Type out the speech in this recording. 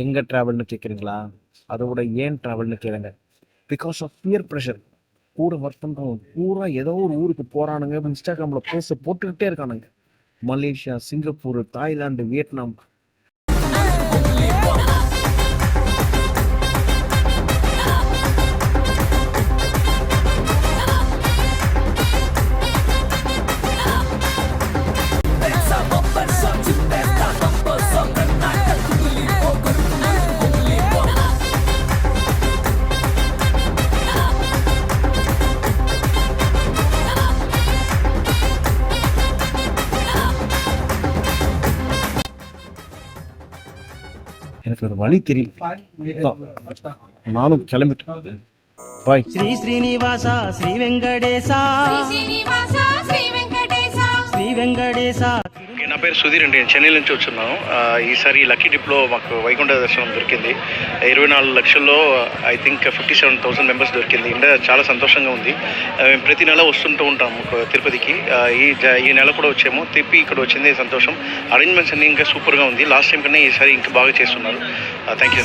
எங்கே ட்ராவல்னு கேட்குறீங்களா? அதோட ஏன் ட்ராவல்னு கேளுங்க. Because of peer pressure. கூட ஒர்க் பண்ணுறவங்க பூரா ஏதோ ஒரு ஊருக்கு போகிறானுங்க, இன்ஸ்டாகிராமில் போஸ்ட் போட்டுக்கிட்டே இருக்கானுங்க. Malaysia, Singapore, Thailand, Vietnam. எனக்கு ஒரு வழி தெரியல, நானும் கிளம்பிட்டேன். பாய். శ్రీ శ్రీనివాస శ్రీ వెంకటేశ శ్రీ వెంకటేశ. నా పేరు సుధీర్ అండి. నేను చెన్నై నుంచి వచ్చున్నాను. ఈసారి లక్కీ ట్రిప్లో మాకు వైకుంఠ దర్శనం దొరికింది. 24 లక్షల్లో ఐ థింక్ 57,000 మెంబర్స్ దొరికింది. ఇండియా చాలా సంతోషంగా ఉంది. మేము ప్రతి నెల వస్తుంటూ ఉంటాము తిరుపతికి. ఈ నెల కూడా వచ్చాము. తిప్పి ఇక్కడ వచ్చింది సంతోషం. అరేంజ్మెంట్స్ అన్ని ఇంకా సూపర్గా ఉంది. లాస్ట్ టైం కన్నా ఈసారి ఇంకా బాగా చేస్తున్నారు. Thank you.